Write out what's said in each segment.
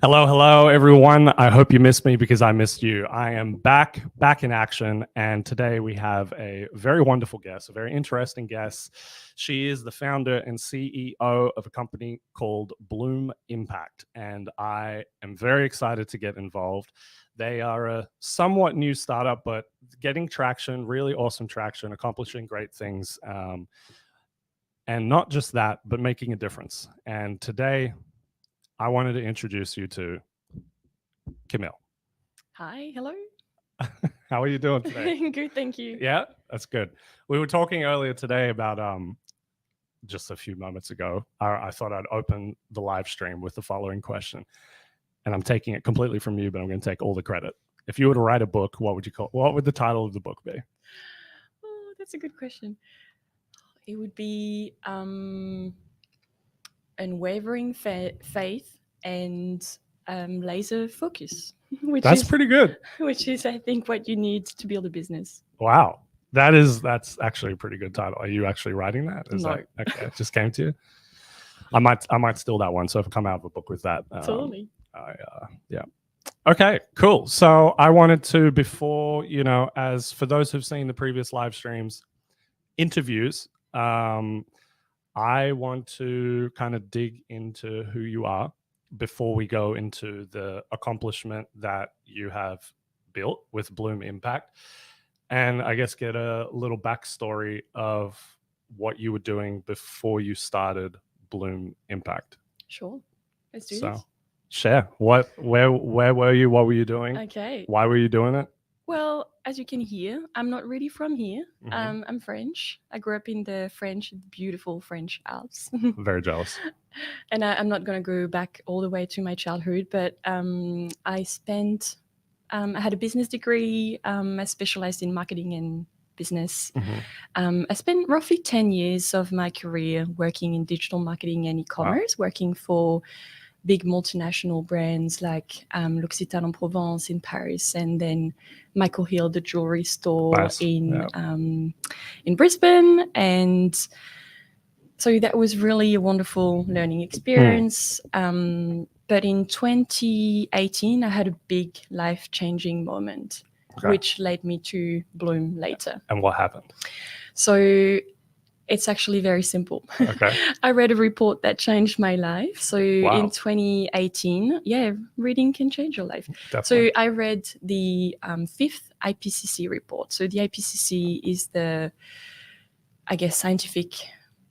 Hello, hello, everyone. I hope you missed me because I missed you. I am back in action, and today we have a very wonderful guest, a very interesting guest. She is the founder and CEO of a company called Bloom Impact, and I am very excited to get involved. They are a somewhat new startup, but getting traction, really awesome traction, accomplishing great things, and not just that, but making a difference. And today, I wanted to introduce you to Camille. Hi, hello. How are you doing today? Good, thank you. Yeah, that's good. We were talking earlier today about just a few moments ago. I thought I'd open the live stream with the following question, and I'm taking it completely from you, but I'm going to take all the credit. If you were to write a book, what would the title of the book be? Oh, that's a good question. It would be unwavering faith and laser focus, That's pretty good. Which is, I think, what you need to build a business. Wow. That's actually a pretty good title. Are you actually writing that? No. That okay? It just came to you. I might steal that one. So if I come out of a book with that, Totally. Yeah. Okay, cool. So I wanted to, before, as for those who've seen the previous live streams, interviews, I want to kind of dig into who you are before we go into the accomplishment that you have built with Bloom Impact. And I guess get a little backstory of what you were doing before you started Bloom Impact. Sure. Let's do this. Share. Where were you? What were you doing? Okay. Why were you doing it? Well, as you can hear, I'm not really from here. I'm French. I grew up in the beautiful French Alps. Very jealous. And I'm not going to go back all the way to my childhood, but I had a business degree. I specialized in marketing and business. I spent roughly 10 years of my career working in digital marketing and e-commerce, working for big multinational brands like L'Occitane en Provence in Paris, and then Michael Hill, the jewelry store in Brisbane. And so that was really a wonderful learning experience. But in 2018, I had a big life-changing moment, which led me to Bloom later. And what happened? So it's actually very simple. Okay. I read a report that changed my life. So in 2018, reading can change your life. Definitely. So I read the fifth IPCC report. So the IPCC is the, scientific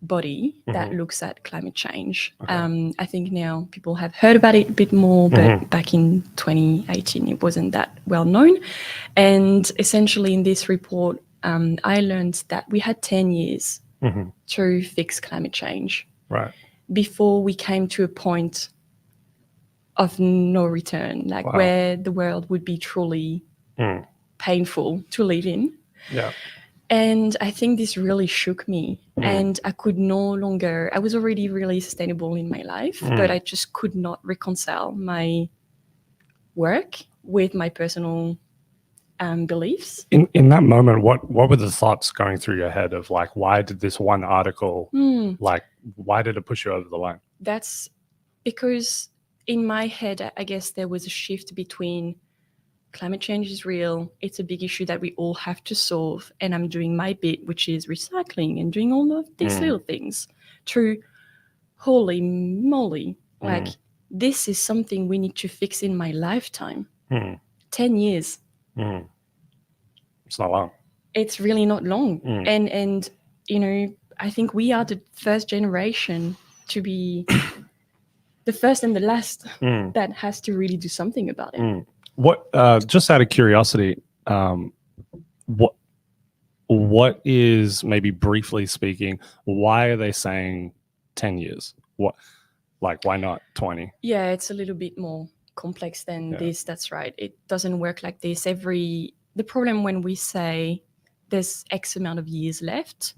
body that looks at climate change. I think now people have heard about it a bit more, but back in 2018, it wasn't that well known. And essentially in this report, I learned that we had 10 years to fix climate change before we came to a point of no return, where the world would be truly painful to live in. Yeah. And I think this really shook me, and I could no longer, I was already really sustainable in my life, but I just could not reconcile my work with my personal beliefs. In that moment, what were the thoughts going through your head of why did this one article, why did it push you over the line? That's because in my head, I guess there was a shift between climate change is real, it's a big issue that we all have to solve, and I'm doing my bit, which is recycling and doing all of these little things, to holy moly, this is something we need to fix in my lifetime. 10 years. It's not long. It's really not long. And I think we are the first generation to be the first and the last that has to really do something about it. What, just out of curiosity, what is, maybe briefly speaking, why are they saying 10 years? Why not 20? Yeah, it's a little bit more complex than this. That's right. It doesn't work like this. The problem when we say there's X amount of years left,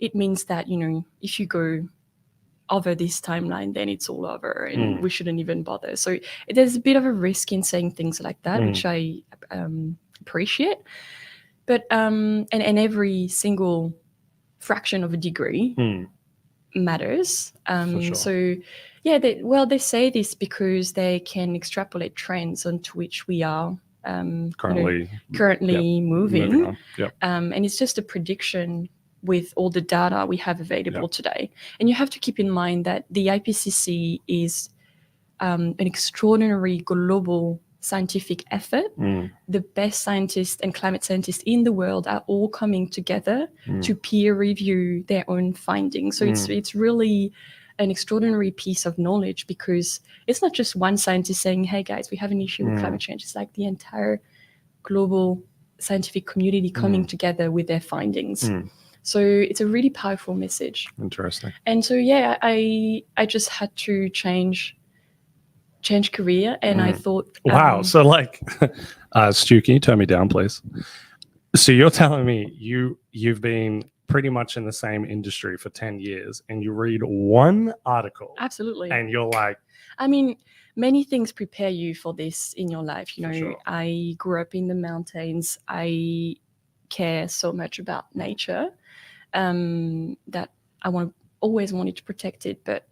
it means that, if you go over this timeline, then it's all over and we shouldn't even bother. So there's a bit of a risk in saying things like that, which I appreciate. But and every single fraction of a degree matters. Sure. So Yeah, they say this because they can extrapolate trends onto which we are Currently moving. on. Yep. And it's just a prediction with all the data we have available today. And you have to keep in mind that the IPCC is an extraordinary global scientific effort. The best scientists and climate scientists in the world are all coming together to peer review their own findings. So it's really an extraordinary piece of knowledge, because it's not just one scientist saying, hey guys, we have an issue with climate change. It's like the entire global scientific community coming together with their findings. So it's a really powerful message. Interesting. And so, yeah, I just had to change career, and I thought, wow. So like, Stu, can you turn me down, please? So you're telling me you've been pretty much in the same industry for 10 years and you read one article. Absolutely. And you're like, I mean, many things prepare you for this in your life. You know, sure. I grew up in the mountains. I care so much about nature that I always wanted to protect it. But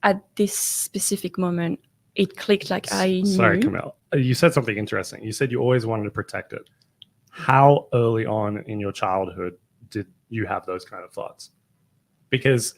at this specific moment, it clicked. Like I knew. Sorry, Camille. You said something interesting. You said you always wanted to protect it. How early on in your childhood did you have those kind of thoughts? Because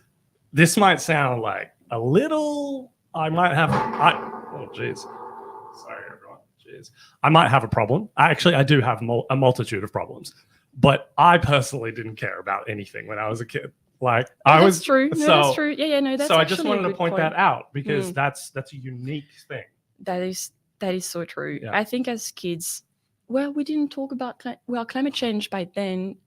this might sound like a little, oh, geez. Sorry, everyone. Jeez. I might have a problem. I do have a multitude of problems, but I personally didn't care about anything when I was a kid. Like that's true. No, that's true. Yeah, no, that's so. I just wanted to point that out, because that's a unique thing. That is so true. Yeah. I think as kids, well, we didn't talk about climate change by then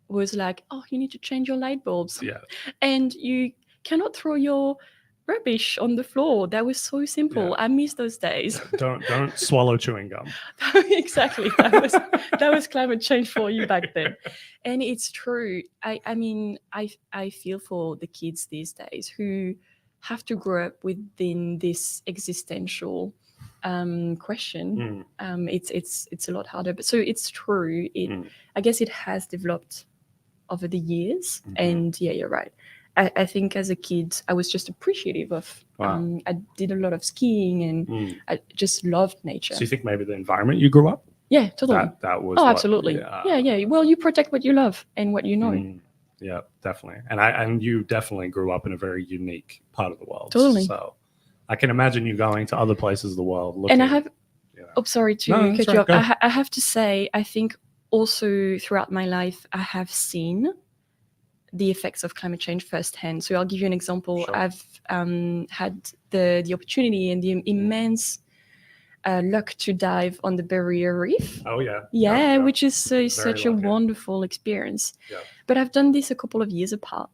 was like, oh, you need to change your light bulbs. Yeah. And you cannot throw your rubbish on the floor. That was so simple. Yeah. I miss those days. Don't swallow chewing gum. Exactly. That was climate change for you back then. And it's true. I mean, I feel for the kids these days who have to grow up within this existential question. It's a lot harder. But so it's true. I guess it has developed over the years. And yeah, you're right. I think as a kid, I was just appreciative of, I did a lot of skiing and I just loved nature. So you think maybe the environment you grew up? Yeah, totally. That was absolutely. Yeah. Well, you protect what you love and what you know. Yeah, definitely. And you definitely grew up in a very unique part of the world. Totally. So I can imagine you going to other places of the world. And I have, sorry to cut you off. I have to say, I think also throughout my life, I have seen the effects of climate change firsthand. So I'll give you an example. Sure. I've had the opportunity and the immense luck to dive on the Barrier Reef. Oh, yeah. Yeah, which is such a wonderful experience. Yeah. But I've done this a couple of years apart,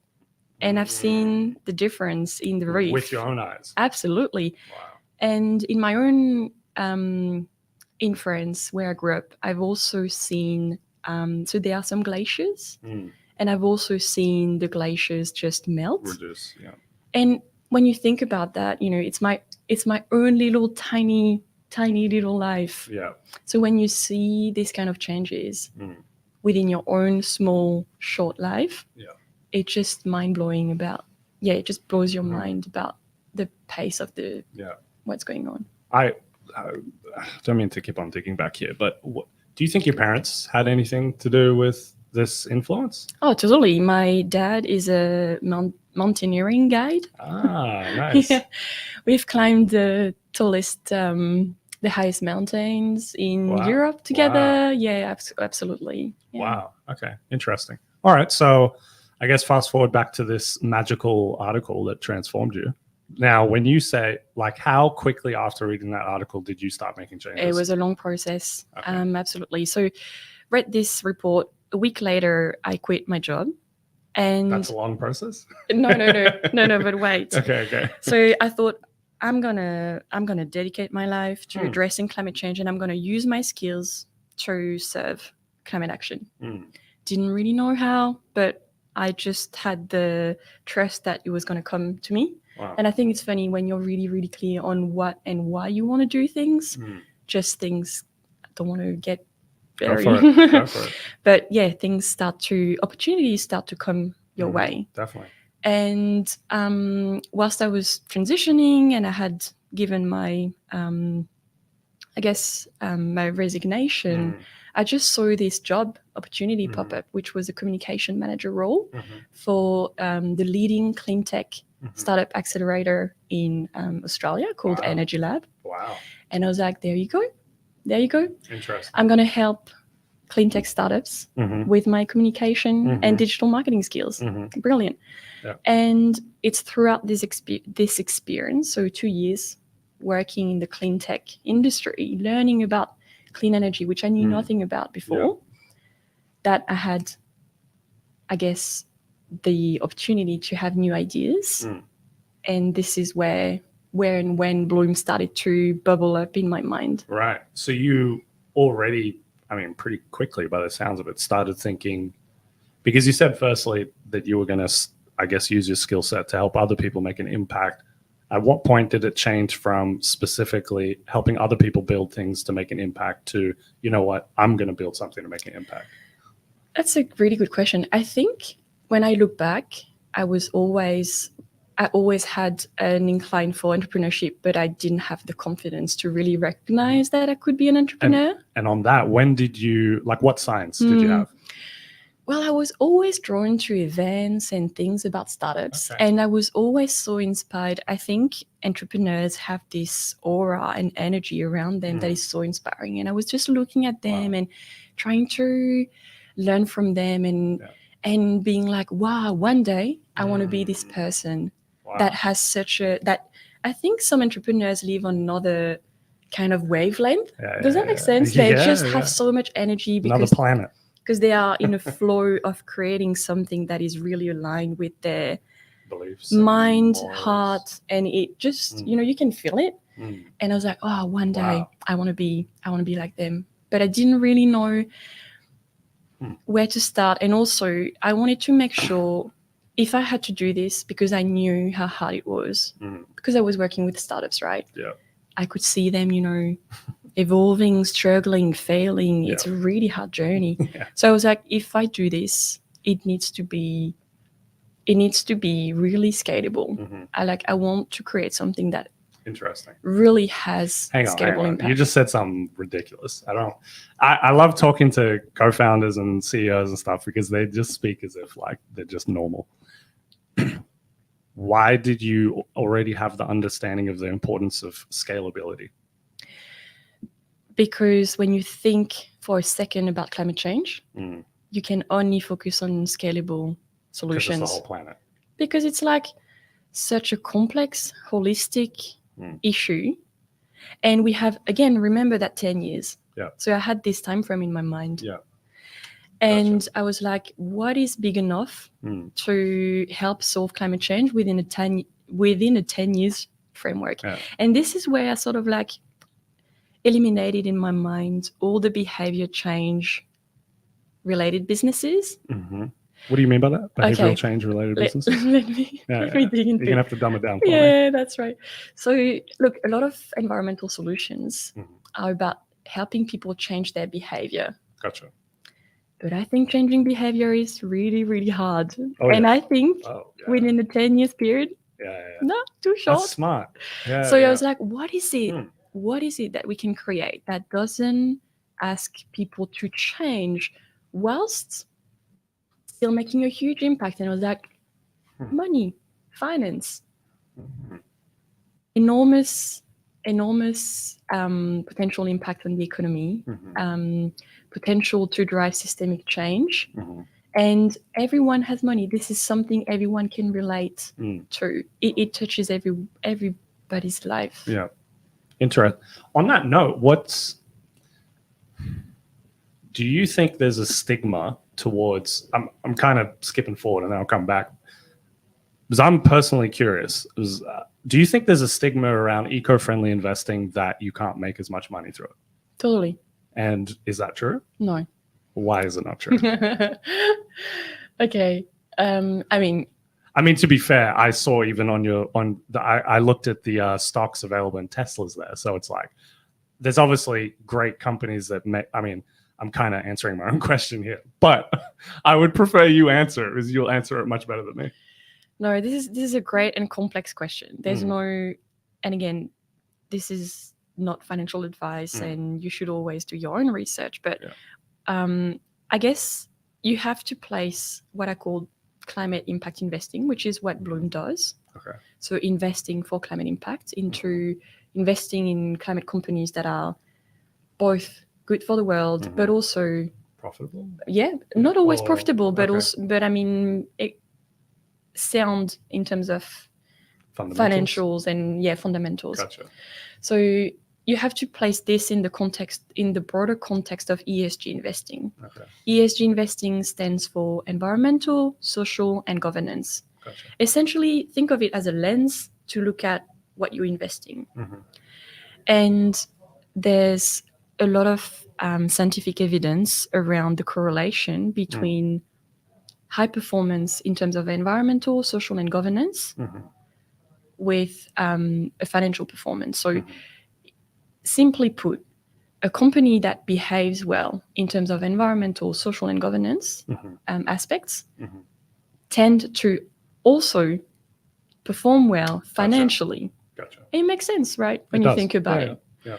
and I've seen the difference in the reef. With your own eyes. Absolutely. Wow. And in my own, in France, where I grew up, I've also seen, so there are some glaciers. And I've also seen the glaciers just melt. Reduce, yeah. And when you think about that, you know, it's my own little tiny little life. Yeah. So when you see these kind of changes within your own small, short life, it's just mind-blowing about, it just blows your mind about the pace of what's going on. I don't mean to keep on digging back here, but do you think your parents had anything to do with this influence? Oh, totally. My dad is a mountaineering guide. Ah, nice. Yeah. We've climbed the tallest, the highest mountains in Europe together. Wow. Yeah, absolutely. Yeah. Wow. Okay. Interesting. All right. So I guess fast forward back to this magical article that transformed you. Now, when you say, like, how quickly after reading that article did you start making changes? It was a long process. Okay. Absolutely. So read this report. A week later, I quit my job. And that's a long process? No, but wait. Okay. So I thought, I'm gonna dedicate my life to addressing climate change, and I'm gonna use my skills to serve climate action. Didn't really know how, but I just had the trust that it was gonna come to me. Wow. And I think it's funny when you're really, really clear on what and why you want to do things, just things don't want to get very. Go for it. But yeah, opportunities start to come your way. Definitely. And whilst I was transitioning and I had given my, my resignation, I just saw this job opportunity pop up, which was a communication manager role for the leading CleanTech startup accelerator in Australia called EnergyLab. Wow. And I was like, there you go. Interesting. I'm going to help CleanTech startups with my communication and digital marketing skills. Brilliant. Yeah. And it's throughout this experience, so 2 years working in the CleanTech industry, learning about clean energy, which I knew nothing about before, that I had, I guess, the opportunity to have new ideas. And this is where and when Bloom started to bubble up in my mind. Right. So you already, pretty quickly by the sounds of it, started thinking, because you said firstly that you were going to, I guess, use your skill set to help other people make an impact. At what point did it change from specifically helping other people build things to make an impact to, you know what, I'm going to build something to make an impact? That's a really good question. I think when I look back, I always had an incline for entrepreneurship, but I didn't have the confidence to really recognize that I could be an entrepreneur. And on that, when did you, what science did you have? Well, I was always drawn to events and things about startups, and I was always so inspired. I think entrepreneurs have this aura and energy around them that is so inspiring. And I was just looking at them and trying to learn from them and being like, wow, one day I want to be this person that has that I think some entrepreneurs live on another kind of wavelength. Does that make sense? They just have so much energy because another planet. Because they are in a flow of creating something that is really aligned with their beliefs, mind, heart, and it just, you can feel it. And I was like, oh, one day I want to be like them. But I didn't really know where to start. And also I wanted to make sure if I had to do this, because I knew how hard it was, because I was working with startups, right? Yeah. I could see them, evolving, struggling, failing. It's a really hard journey. So I was like, if I do this, it needs to be really scalable. I want to create something that really has scalable impact. You just said something ridiculous. I love talking to co-founders and CEOs and stuff because they just speak as if they're just normal. Why did you already have the understanding of the importance of scalability? Because when you think for a second about climate change, you can only focus on scalable solutions. Because it's the whole planet. Because it's such a complex, holistic issue. And we have, again, remember that 10 years. Yeah. So I had this time frame in my mind. Yeah. And I was like, what is big enough to help solve climate change within a 10 years framework? Yeah. And this is where I sort of eliminated in my mind all the behavior change related businesses. What do you mean by that? Behavioral change related businesses? Let me dig into it. You're going to have to dumb it down for me. Yeah, that's right. So look, a lot of environmental solutions are about helping people change their behavior. Gotcha. But I think changing behavior is really, really hard. I think within the 10 years period, not too short. That's smart. So I was like, what is it? What is it that we can create that doesn't ask people to change whilst still making a huge impact? And I was like, money, finance, enormous potential impact on the economy, potential to drive systemic change. And everyone has money. This is something everyone can relate to. It touches everybody's life. Yeah. Interesting. On that note, do you think there's a stigma towards, I'm kind of skipping forward and then I'll come back, because I'm personally curious, do you think there's a stigma around eco-friendly investing that you can't make as much money through it? Totally. And is that true? No. Why is it not true? Okay. I mean, to be fair, I saw even I looked at the stocks available in Teslas there. So it's there's obviously great companies that I'm kind of answering my own question here, but I would prefer you answer, because you'll answer it much better than me. No, this is a great and complex question. There's Mm. no, and again, this is not financial advice, and you should always do your own research. But I guess you have to place what I call climate impact investing, which is what Bloom does. Okay. So investing for climate impact into investing in climate companies that are both good for the world, but also profitable. Yeah, not always profitable, but okay. also, but I mean, sound in terms of financials and fundamentals. Gotcha. So you have to place this in the context, in the broader context of ESG investing. Okay. ESG investing stands for environmental, social, and governance. Gotcha. Essentially, think of it as a lens to look at what you're investing. And there's a lot of scientific evidence around the correlation between high performance in terms of environmental, social, and governance with a financial performance. So simply put, a company that behaves well in terms of environmental, social, and governance aspects tend to also perform well financially. Gotcha. It makes sense, right? When you think about it. Yeah.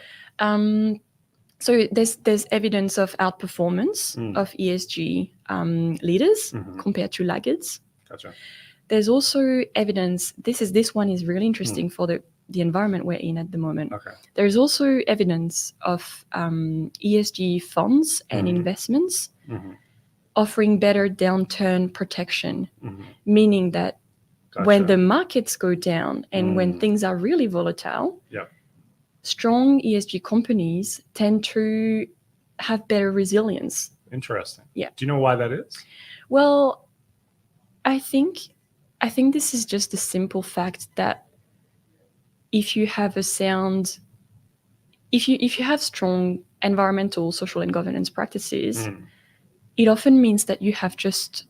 So there's evidence of outperformance of ESG leaders compared to laggards. Gotcha. There's also evidence. This one is really interesting for the environment we're in at the moment. Okay. There's also evidence of ESG funds and investments offering better downturn protection, meaning that when the markets go down and when things are really volatile, strong ESG companies tend to have better resilience. Interesting. Yeah. Do you know why that is? Well, I think this is just the simple fact that if you have a sound, if you have strong environmental, social, and governance practices, it often means that you have just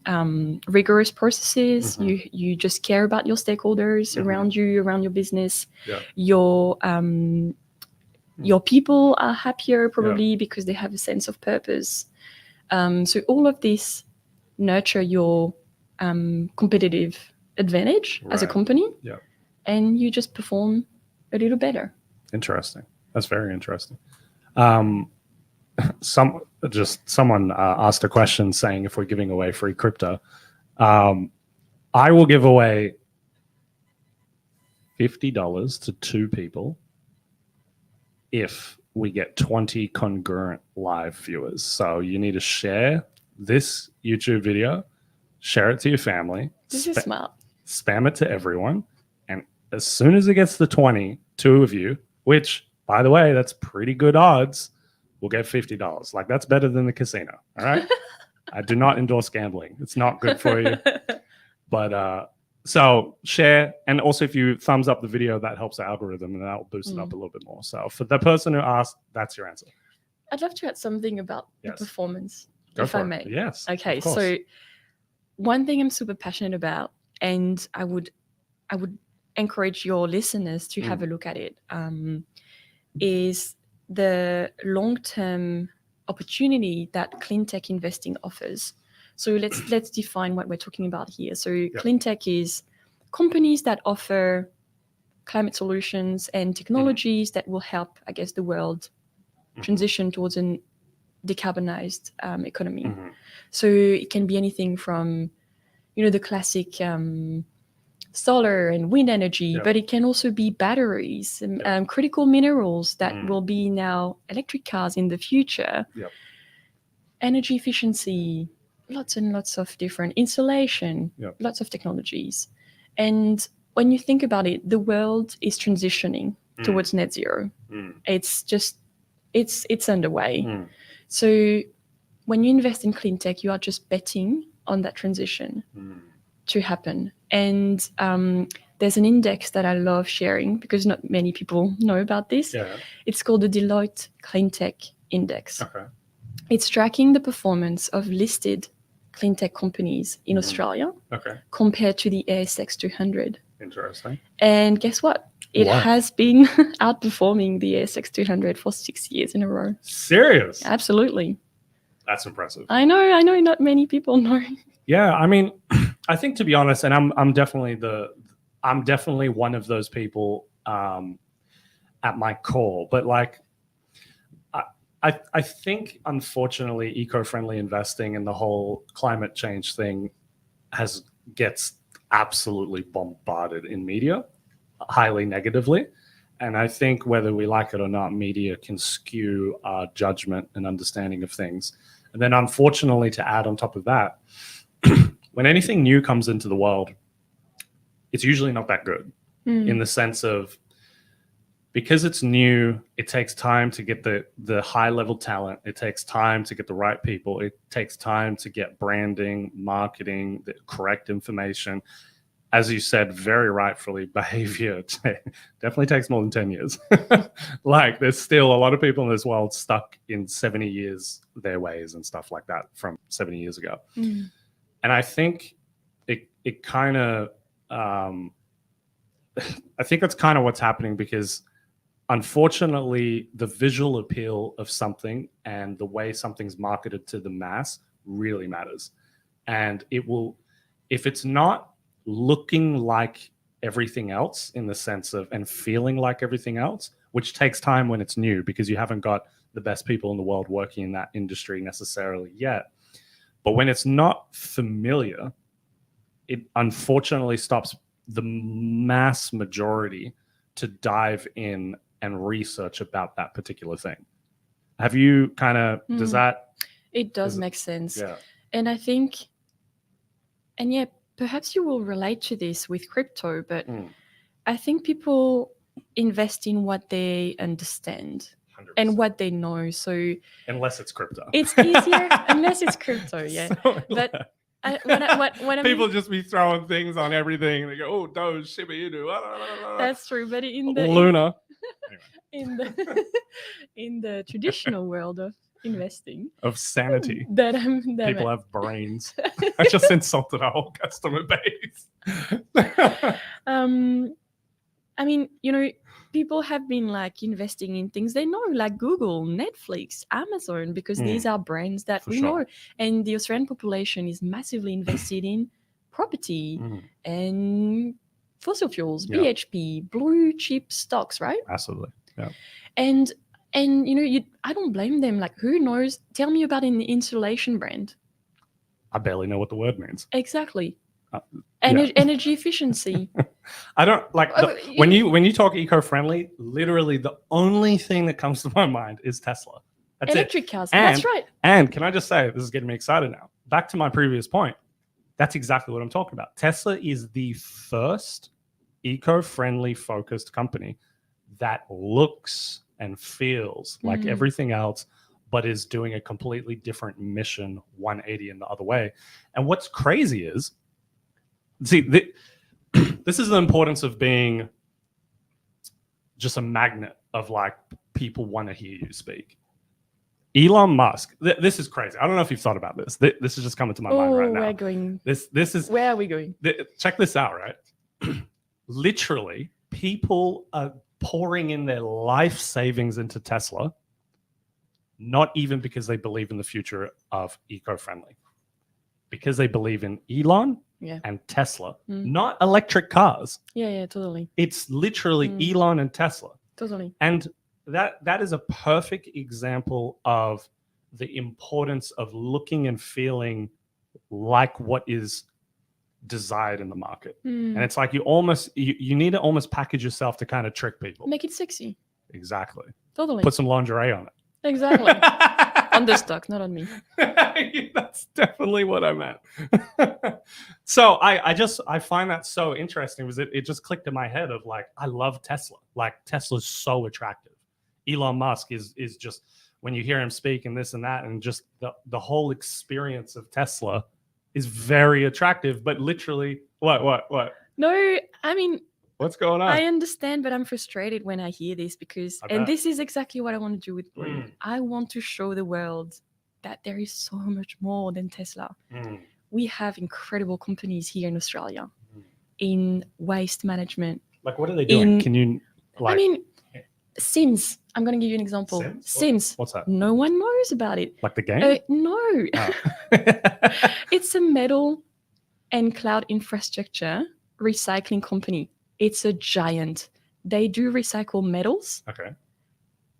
rigorous processes. You just care about your stakeholders around you, around your business. Your people are happier probably because they have a sense of purpose. So all of this nurture your competitive advantage as a company, and you just perform a little better. Interesting. That's very interesting. Someone asked a question saying if we're giving away free crypto. I will give away $50 to 2 people if we get 20 concurrent live viewers. So you need to share this YouTube video, share it to your family. This is smart. Spam it to everyone. And as soon as it gets to 20, 2 of you, which, by the way, that's pretty good odds, we'll get $50. Like, that's better than the casino. All right. I do not endorse gambling. It's not good for you. But so share. And also, if you thumbs up the video, that helps the algorithm and that will boost it up a little bit more. So for the person who asked, that's your answer. I'd love to add something about the performance, if I may. Yes. Okay. So one thing I'm super passionate about, and I would encourage your listeners to have a look at it, is the long-term opportunity that CleanTech investing offers. So let's define what we're talking about here. So CleanTech is companies that offer climate solutions and technologies that will help, I guess, the world transition towards a decarbonized economy. So it can be anything from, the classic solar and wind energy, but it can also be batteries and critical minerals that will be now electric cars in the future. Energy efficiency, lots and lots of different insulation, lots of technologies. And when you think about it, the world is transitioning towards net zero. It's just, it's underway. So when you invest in CleanTech, you are just betting on that transition to happen. And there's an index that I love sharing because not many people know about this. It's called the Deloitte CleanTech Index. It's tracking the performance of listed CleanTech companies in Australia compared to the ASX 200. Interesting. And guess what? It has been outperforming the ASX 200 for 6 years in a row. Serious? Absolutely. That's impressive. I know. Not many people know. Yeah, I mean, I think, to be honest, and I'm definitely one of those people at my core, but like I think, unfortunately, eco-friendly investing and the whole climate change thing gets absolutely bombarded in media, highly negatively. And I think, whether we like it or not, media can skew our judgment and understanding of things. And then, unfortunately, to add on top of that, when anything new comes into the world, it's usually not that good, in the sense of, because it's new, it takes time to get the high-level talent. It takes time to get the right people. It takes time to get branding, marketing, the correct information. As you said, very rightfully, behavior definitely takes more than 10 years. Like, there's still a lot of people in this world stuck in 70 years their ways and stuff like that from 70 years ago. And I think it kind of, I think that's kind of what's happening, because unfortunately, the visual appeal of something and the way something's marketed to the mass really matters. And it will, if it's not looking like everything else, in the sense of, and feeling like everything else, which takes time when it's new, because you haven't got the best people in the world working in that industry necessarily yet. But when it's not familiar, it unfortunately stops the mass majority to dive in and research about that particular thing. Have you kind of, does that? It does make sense. Yeah. And I think, and yeah, perhaps you will relate to this with crypto, but I think people invest in what they understand 100%. And what they know. So unless it's crypto, it's easier. Unless it's crypto, yeah. So, but when people just be throwing things on everything. They go, "Oh, Doge, Shiba Inu." That's true, but in the Luna, in the traditional world of investing, of sanity, people have brains. I just insulted our whole customer base. I mean, people have been like investing in things they know, like Google, Netflix, Amazon, because these are brands that we know. And the Australian population is massively invested in property and fossil fuels, BHP, blue chip stocks, right? Absolutely. Yeah. And I don't blame them. Like, who knows? Tell me about an insulation brand. I barely know what the word means. Exactly. Energy efficiency. I don't like when you talk eco-friendly, literally the only thing that comes to my mind is Tesla. That's electric cars. And, that's right. And can I just say, this is getting me excited now. Back to my previous point. That's exactly what I'm talking about. Tesla is the first eco-friendly focused company that looks and feels like everything else, but is doing a completely different mission, 180 in the other way. And what's crazy is, see, this is the importance of being just a magnet of, like, people want to hear you speak. Elon Musk, this is crazy. I don't know if you've thought about this. This is just coming to my mind right now. We're going. This is, where are we going? Check this out, right? Literally, people are pouring in their life savings into Tesla, not even because they believe in the future of eco-friendly, because they believe in Elon and Tesla, not electric cars. Yeah, totally. It's literally Elon and Tesla. Totally. And that is a perfect example of the importance of looking and feeling like what is desired in the market. And it's like you need to almost package yourself to kind of trick people. Make it sexy. Exactly. Totally. Put some lingerie on it. Exactly. On the stock, not on me. That's definitely what I meant. So I find that so interesting, because it just clicked in my head of, like, I love Tesla. Like, Tesla's so attractive. Elon Musk is just, when you hear him speak and this and that, and just the whole experience of Tesla is very attractive. But literally, what? No, I mean, what's going on? I understand, but I'm frustrated when I hear this, because, and this is exactly what I want to do with Blue. I want to show the world that there is so much more than Tesla. We have incredible companies here in Australia in waste management. Like, what are they doing? Can you, like? I mean, Sims. I'm going to give you an example. Sims. What's that? No one knows about it. Like the game? No. Oh. It's a metal and cloud infrastructure recycling company. It's a giant. They do recycle metals. Okay.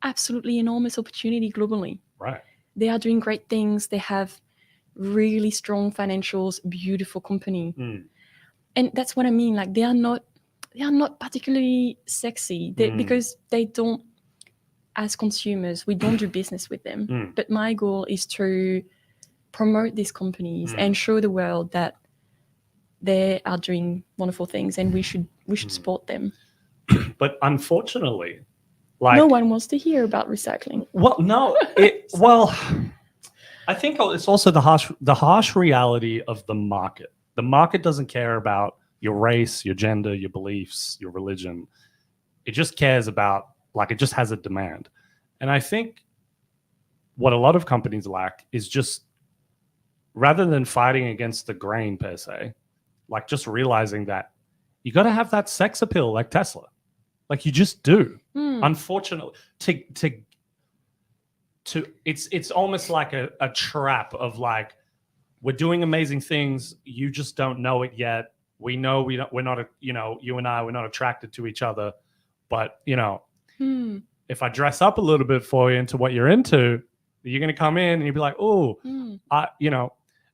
Absolutely enormous opportunity globally. Right. They are doing great things. They have really strong financials, beautiful company. And that's what I mean. Like they are not particularly sexy because they don't, as consumers, we don't do business with them. But my goal is to promote these companies and show the world that they are doing wonderful things and we should support them. But unfortunately, like no one wants to hear about recycling. Well, no, I think it's also the harsh reality of the market. The market doesn't care about your race, your gender, your beliefs, your religion. It just cares about, like, it just has a demand. And I think what a lot of companies lack is just, rather than fighting against the grain per se, like just realizing that you got to have that sex appeal like Tesla. Like you just do. Unfortunately, it's almost like a trap of like, we're doing amazing things, you just don't know it yet. We know we're not you and I, we're not attracted to each other, but if I dress up a little bit for you into what you're into, you're gonna come in and you'll be like,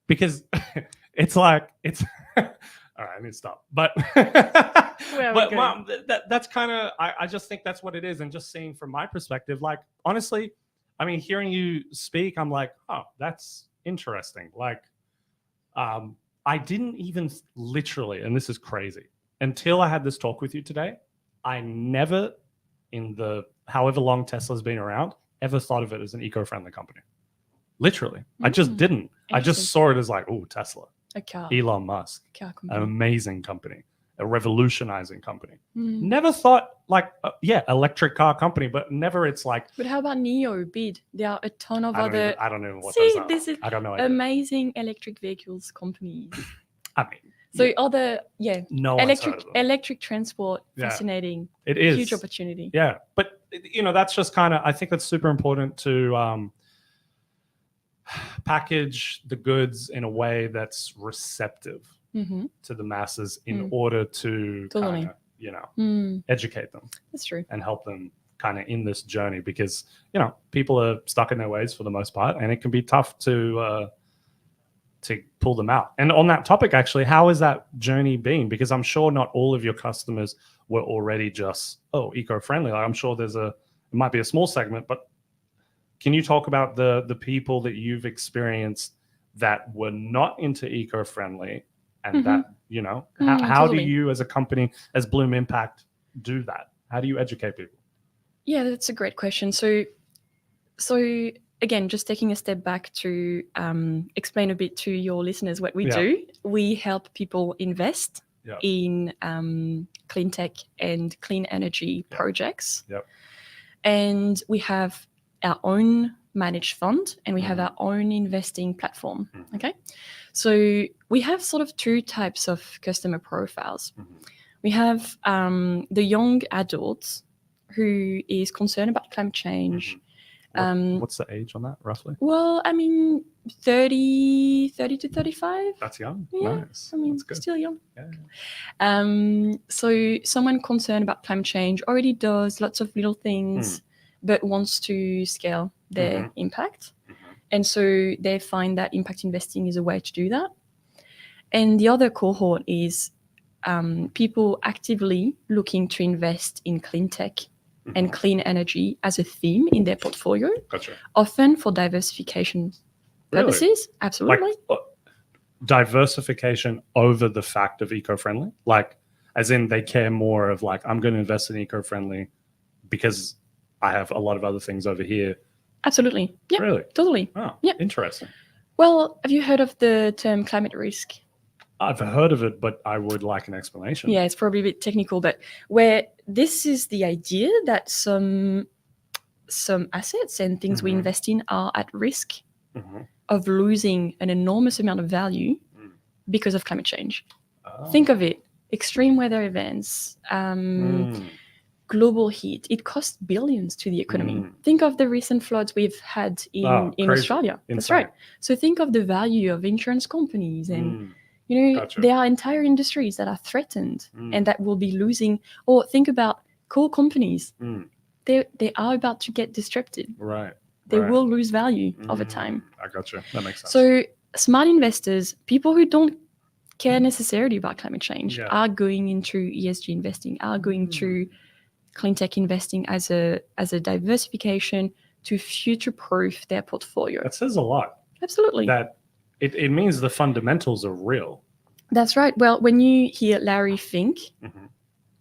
because it's like it's all right, I need to stop. But that's kind of, I just think that's what it is. And just seeing from my perspective, like, honestly, I mean, hearing you speak, I'm like, oh, that's interesting. Like, I didn't even literally, and this is crazy, until I had this talk with you today, I never, in the however long Tesla's been around, ever thought of it as an eco-friendly company. Literally. I just didn't. I just saw it as like, oh, Tesla. A car. Elon Musk. Car company. An amazing company. A revolutionizing company. Never thought like, electric car company, but never it's like. But how about NIO, BID? There are a ton of other. I don't know what those are. This is I don't know. Amazing electric vehicles companies. I mean. So other, no electric transport, fascinating. It is. Huge opportunity. Yeah. But, that's just kind of, I think that's super important to package the goods in a way that's receptive to the masses in order to kind of, educate them. That's true. And help them kind of in this journey, because, people are stuck in their ways for the most part, and it can be tough to pull them out. And on that topic, actually, how has that journey been? Because I'm sure not all of your customers were already just, eco-friendly. Like, I'm sure it might be a small segment, but can you talk about the people that you've experienced that were not into eco-friendly, and that, how do you as a company, as Bloom Impact, do that? How do you educate people? Yeah, that's a great question. So again, just taking a step back to explain a bit to your listeners what we do. We help people invest in CleanTech and clean energy projects. And we have our own managed fund, and we have our own investing platform. Okay. So we have sort of two types of customer profiles. We have the young adults who is concerned about climate change. What's the age on that, roughly? Well, I mean, 30 to 35. That's young. Yeah, Nice. I mean, that's good. Still young. Yeah. So someone concerned about climate change already does lots of little things, but wants to scale their impact. And so they find that impact investing is a way to do that. And the other cohort is people actively looking to invest in clean tech and clean energy as a theme in their portfolio, often for diversification purposes. Really? Absolutely. Like, diversification over the fact of eco-friendly? Like, as in they care more of like, I'm going to invest in eco-friendly because I have a lot of other things over here. Absolutely. Yeah. Really? Totally. Oh, yeah. Interesting. Well, have you heard of the term climate risk? I've heard of it, but I would like an explanation. Yeah, it's probably a bit technical, but where this is the idea that some assets and things we invest in are at risk of losing an enormous amount of value because of climate change. Think of it. Extreme weather events, global heat. It costs billions to the economy. Think of the recent floods we've had in Australia. Insane. That's right. So think of the value of insurance companies and Gotcha. There are entire industries that are threatened and that will be losing. Or think about coal companies. They are about to get disrupted. Right. They will lose value over time. I gotcha. That makes sense. So smart investors, people who don't care necessarily about climate change, are going into ESG investing, are going to CleanTech investing as a diversification to future-proof their portfolio. That says a lot. Absolutely. That it means the fundamentals are real. That's right. Well, when you hear Larry Fink,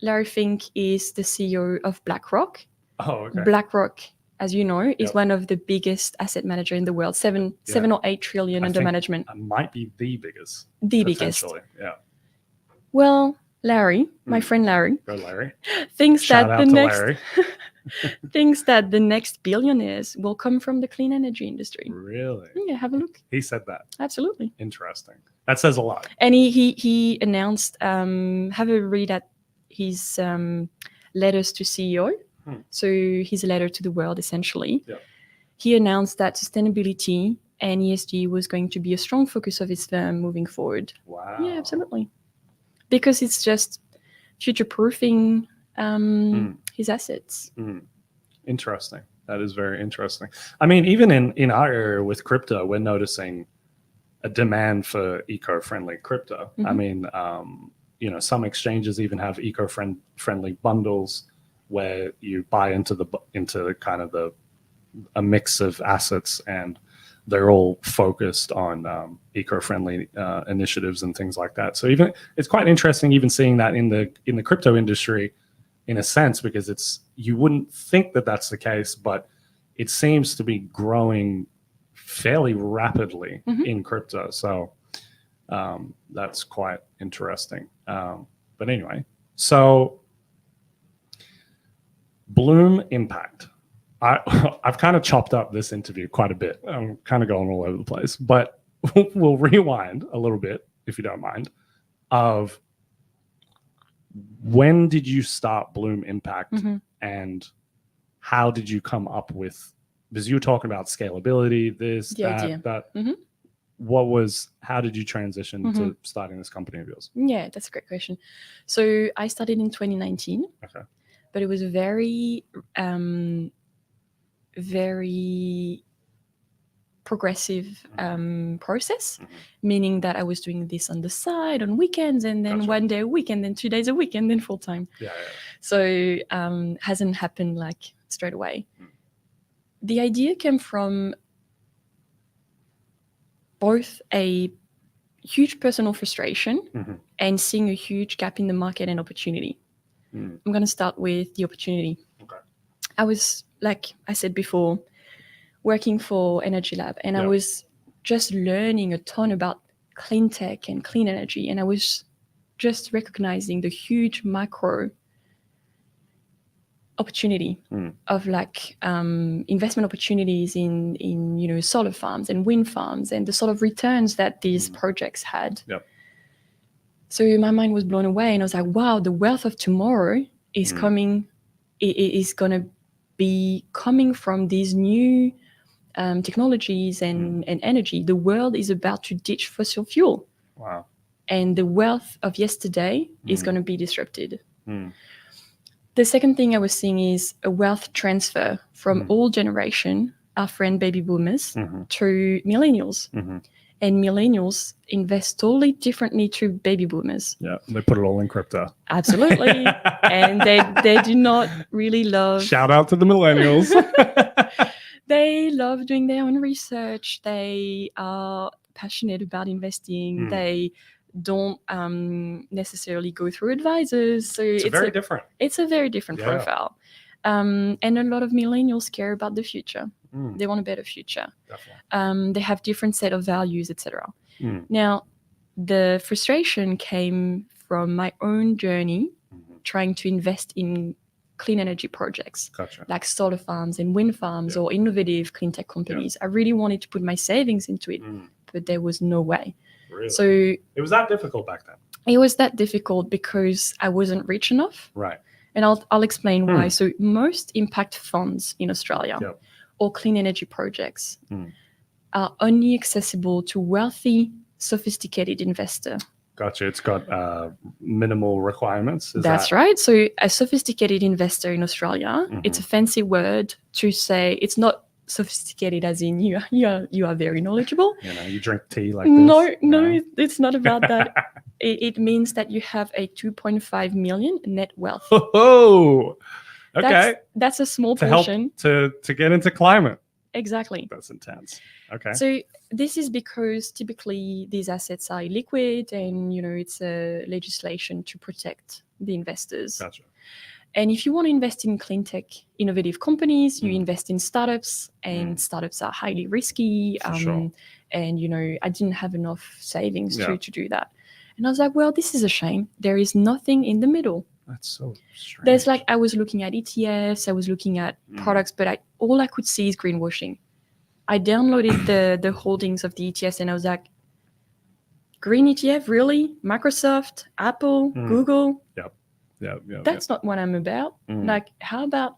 Larry Fink is the CEO of BlackRock. Oh, okay. BlackRock, as you know, is one of the biggest asset manager in the world, 7 or 8 trillion under management. Might be the biggest. The biggest. Yeah. Well, Larry, my friend Larry, Go Larry. thinks Shout that out to Larry. thinks that the next billionaires will come from the clean energy industry. Really? Yeah, have a look. He said that. Absolutely. Interesting. That says a lot. And he announced, have a read at his letters to CEO. So his letter to the world, essentially. Yeah. He announced that sustainability and ESG was going to be a strong focus of his firm moving forward. Wow. Yeah, absolutely. Because it's just future-proofing his assets. Interesting. That is very interesting. I mean, even in our area with crypto, we're noticing a demand for eco-friendly crypto. I mean, some exchanges even have eco-friendly bundles where you buy into kind of a mix of assets, and they're all focused on eco-friendly initiatives and things like that. So even it's quite interesting even seeing that in the crypto industry, in a sense, because you wouldn't think that that's the case, but it seems to be growing fairly rapidly in crypto. So that's quite interesting. But anyway, so Bloom Impact. I've kind of chopped up this interview quite a bit. I'm kind of going all over the place, but we'll rewind a little bit, if you don't mind, of when did you start Bloom Impact and how did you come up with, because you were talking about scalability, that. How did you transition to starting this company of yours? Yeah, that's a great question. So I started in 2019. Okay. But it was a very, very progressive process, meaning that I was doing this on the side on weekends, and then 1 day a week, and then 2 days a week, and then full time. Yeah. So hasn't happened like straight away. The idea came from both a huge personal frustration and seeing a huge gap in the market and opportunity. I'm going to start with the opportunity. Okay. I was, like I said before, working for EnergyLab, and I was just learning a ton about clean tech and clean energy, and I was just recognizing the huge macro opportunity of investment opportunities in solar farms and wind farms and the sort of returns that these projects had. Yep. So my mind was blown away, and I was like, wow, the wealth of tomorrow is coming. It is going to be coming from these new technologies and energy. The world is about to ditch fossil fuel. Wow. And the wealth of yesterday is going to be disrupted. The second thing I was seeing is a wealth transfer from old generation, our friend baby boomers, to millennials. And millennials invest totally differently to baby boomers. Yeah, they put it all in crypto. Absolutely. And they do not really love... Shout out to the millennials. They love doing their own research. They are passionate about investing. They don't necessarily go through advisors. So it's very different. It's a very different profile. And a lot of millennials care about the future. They want a better future. Definitely. They have different set of values, etc. Now, the frustration came from my own journey trying to invest in clean energy projects, like solar farms and wind farms or innovative clean tech companies. I really wanted to put my savings into it, but there was no way. Really? So it was that difficult back then? It was that difficult because I wasn't rich enough. Right. And I'll explain why. So most impact funds in Australia or clean energy projects are only accessible to wealthy, sophisticated investor. Gotcha. It's got minimal requirements. That's right. So a sophisticated investor in Australia, it's a fancy word to say it's not sophisticated as in you are very knowledgeable. You drink tea like this. No, it's not about that. It means that you have a 2.5 million net wealth. Oh, okay. That's a small to portion. Help to get into climate. Exactly. That's intense. Okay. So this is because typically these assets are illiquid and, it's a legislation to protect the investors. Gotcha. And if you want to invest in clean tech innovative companies, you invest in startups, and startups are highly risky. Sure. And, I didn't have enough savings to do that. And I was like, well, this is a shame. There is nothing in the middle. That's so strange. There's I was looking at ETFs, I was looking at products, but all I could see is greenwashing. I downloaded the holdings of the ETFs and I was like, green ETF, really? Microsoft, Apple, Google? Yep. That's not what I'm about. How about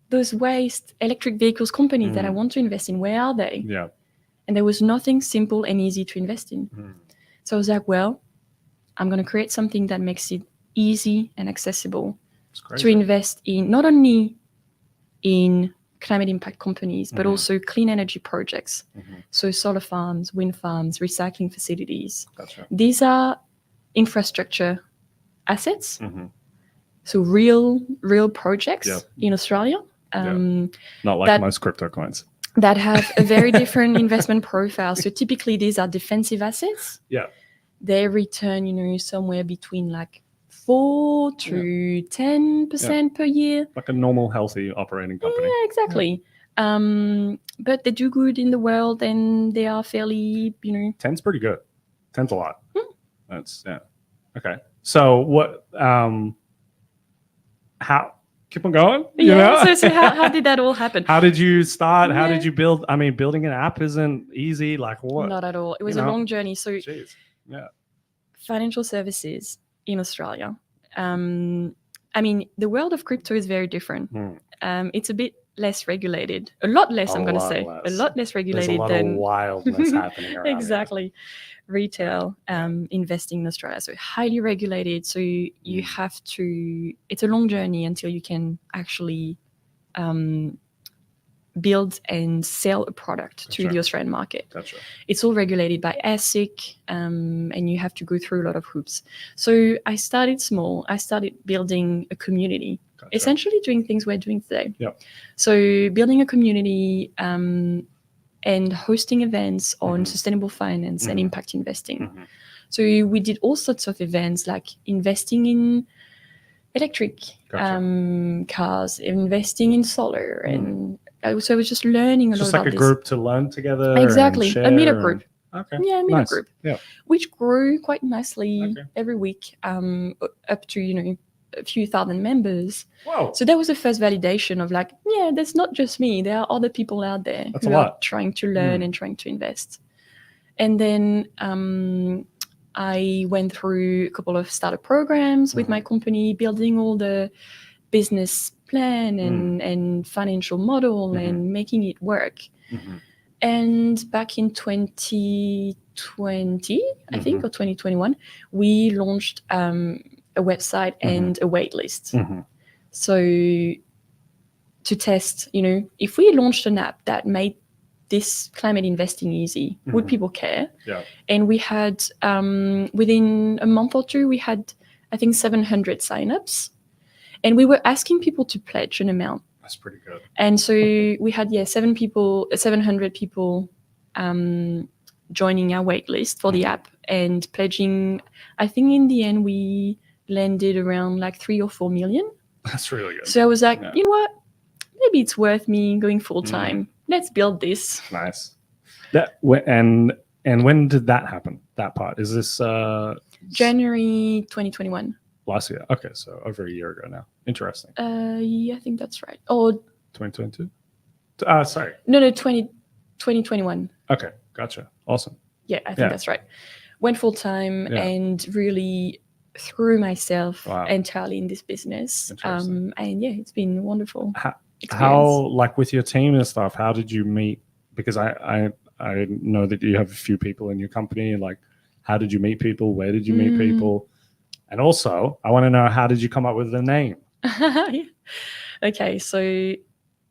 those waste electric vehicles companies that I want to invest in? Where are they? Yeah. And there was nothing simple and easy to invest in. So I was like, well, I'm going to create something that makes it easy and accessible to invest in, not only in climate impact companies, but also clean energy projects. So solar farms, wind farms, recycling facilities. Gotcha. These are infrastructure assets. So real projects in Australia. Not like most crypto coins. That have a very different investment profile. So typically these are defensive assets. Yeah. They return, somewhere between 4 to 10% per year. Like a normal, healthy operating company. Yeah, exactly. But they do good in the world and they are fairly, 10's pretty good. 10's a lot. That's, okay. So what, how, keep on going? So how did that all happen? How did you start? How did you build? I mean, building an app isn't easy. Like what? Not at all. It was a long journey. So financial services in Australia. The world of crypto is very different. It's a bit less regulated, a lot less. I'm going to say a lot less regulated. There's a lot of wildness happening around. Exactly. Retail investing in Australia, so highly regulated. So you have to. It's a long journey until you can actually build and sell a product to the Australian market. Gotcha. It's all regulated by ASIC, and you have to go through a lot of hoops. So I started small. I started building a community, essentially doing things we're doing today. Yep. So building a community and hosting events on sustainable finance and impact investing. So we did all sorts of events like investing in electric cars, investing in solar, and so I was just learning a lot about this. Just like a group to learn together. Exactly, a meetup group. Okay. Yeah, a meetup group. Yeah. Which grew quite nicely every week, up to a few thousand members. Wow. So that was the first validation of there's not just me. There are other people out there who are trying to learn and trying to invest. And then I went through a couple of startup programs with my company, building all the business plan and financial model and making it work. And back in 2020, I think, or 2021, we launched a website and a wait list. So to test, if we launched an app that made this climate investing easy, would people care? Yeah. And we had, within a month or two, we had, I think, 700 signups. And we were asking people to pledge an amount. That's pretty good. And so we had 700 people joining our wait list for the app and pledging. I think in the end we landed around 3 or 4 million. That's really good. So I was like, you know what? Maybe it's worth me going full time. Let's build this. Nice. And when did that happen? That part, is this January 2021. Last year. Okay, so over a year ago now. Interesting. Yeah, I think that's right. Or 2022? Sorry. No, 2021. Okay, gotcha. Awesome. Yeah, I think that's right. Went full time and really threw myself entirely in this business. And it's been wonderful. How, with your team and stuff, how did you meet? Because I know that you have a few people in your company, How did you meet people? Where did you meet people? And also, I want to know, how did you come up with the name? Okay, so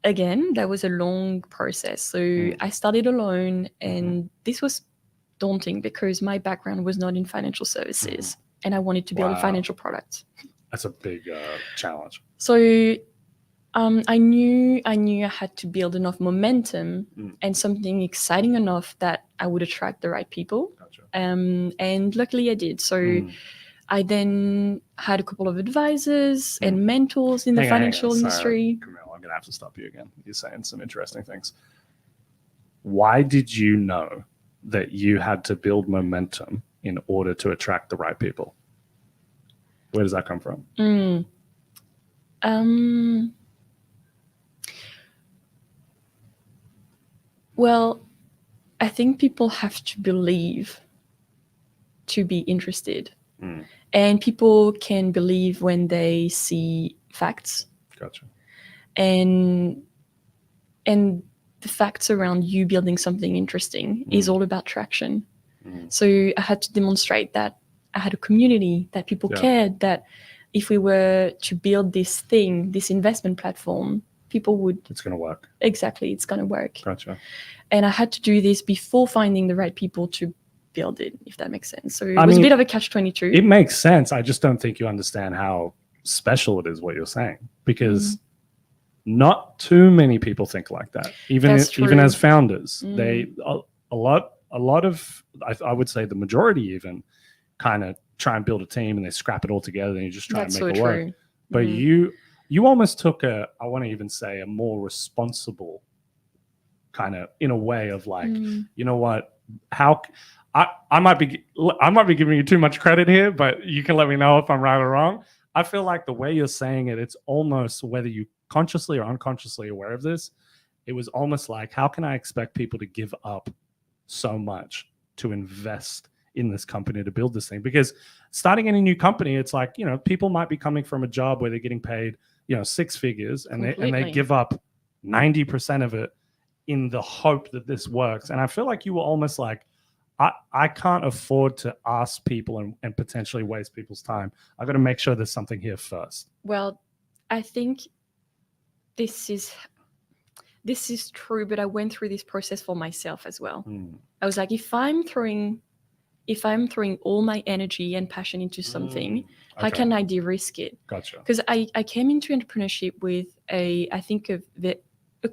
again, that was a long process. So I started alone, and this was daunting because my background was not in financial services, and I wanted to build a financial product. That's a big challenge. So I knew I had to build enough momentum and something exciting enough that I would attract the right people. Gotcha. And luckily I did. So I then had a couple of advisors and mentors in the financial industry. Camille, I'm going to have to stop you again. You're saying some interesting things. Why did you know that you had to build momentum in order to attract the right people? Where does that come from? Well, I think people have to believe to be interested. And people can believe when they see facts. Gotcha. And the facts around you building something interesting is all about traction. So I had to demonstrate that I had a community, that people cared, that if we were to build this thing, this investment platform, people would... It's going to work. Exactly, it's going to work. Gotcha. And I had to do this before finding the right people to build it, if that makes sense. So it was a bit of a catch-22. It makes sense. I just don't think you understand how special it is what you're saying, because not too many people think like that. Even as founders, they a lot of I would say the majority even kind of try and build a team and they scrap it all together and you just try to make it work. But you almost took I want to even say a more responsible kind of, in a way of like, you know what, how I might be giving you too much credit here, but you can let me know if I'm right or wrong. I feel like the way you're saying it, it's almost, whether you consciously or unconsciously aware of this, it was almost like, how can I expect people to give up so much to invest in this company to build this thing? Because starting any new company, it's like, you know, people might be coming from a job where they're getting paid, you know, six figures, and they give up 90% of it in the hope that this works. And I feel like you were almost like, I can't afford to ask people and potentially waste people's time. I've got to make sure there's something here first. Well, I think this is true, but I went through this process for myself as well. I was like, if I'm throwing all my energy and passion into something, how can I de-risk it? Gotcha. Because I came into entrepreneurship with a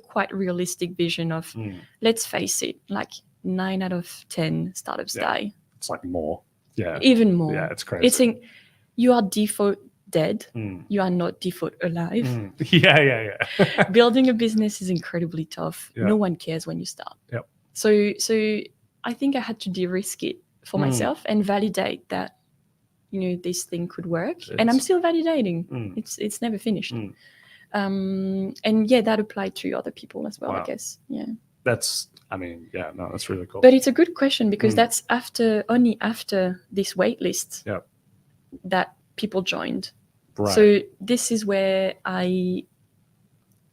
quite realistic vision of, let's face it, like 9 out of 10 startups die. It's like more. Yeah. Even more. Yeah, it's crazy. You are default dead. You are not default alive. Yeah. Building a business is incredibly tough. Yeah. No one cares when you start. Yep. So I think I had to de-risk it for myself and validate that, you know, this thing could work. And I'm still validating. It's never finished. And yeah, that applied to other people as well, I guess. Yeah. That's really cool. But it's a good question, because that's only after this wait list that people joined. Right. So this is where I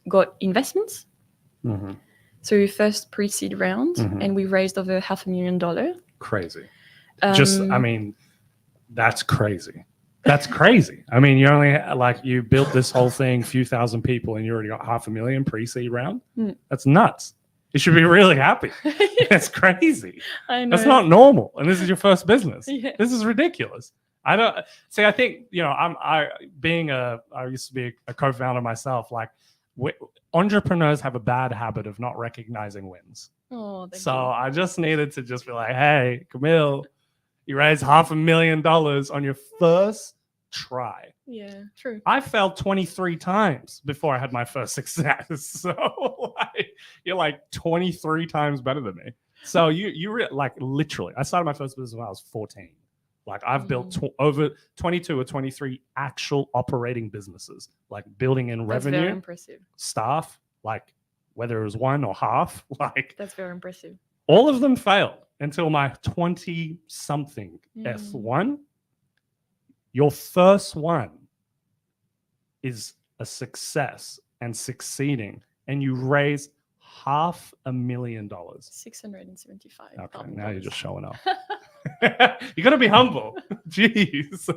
got investments. So first pre-seed round, and we raised over $500,000. Crazy. That's crazy. That's crazy. I mean, you only you built this whole thing, few thousand people, and you already got $500,000 pre-seed round. That's nuts. You should be really happy. That's crazy. I know. That's not normal. And this is your first business. Yeah. This is ridiculous. I think, you know, I used to be a co-founder myself. Like, entrepreneurs have a bad habit of not recognizing wins. Oh, thank so you. I just needed to just be like, hey, Camille, you raised $500,000 on your first try. Yeah, true. I failed 23 times before I had my first success. So you're like 23 times better than me. So you literally, I started my first business when I was 14. Like, I've built over 22 or 23 actual operating businesses, like building in revenue. That's very impressive. Staff, like whether it was one or half, like that's very impressive. All of them failed until my 20-something F1. Your first one is a success and succeeding, and you raise $500,000. $675,000. Okay, now you're just showing off. You got to be humble. Jeez.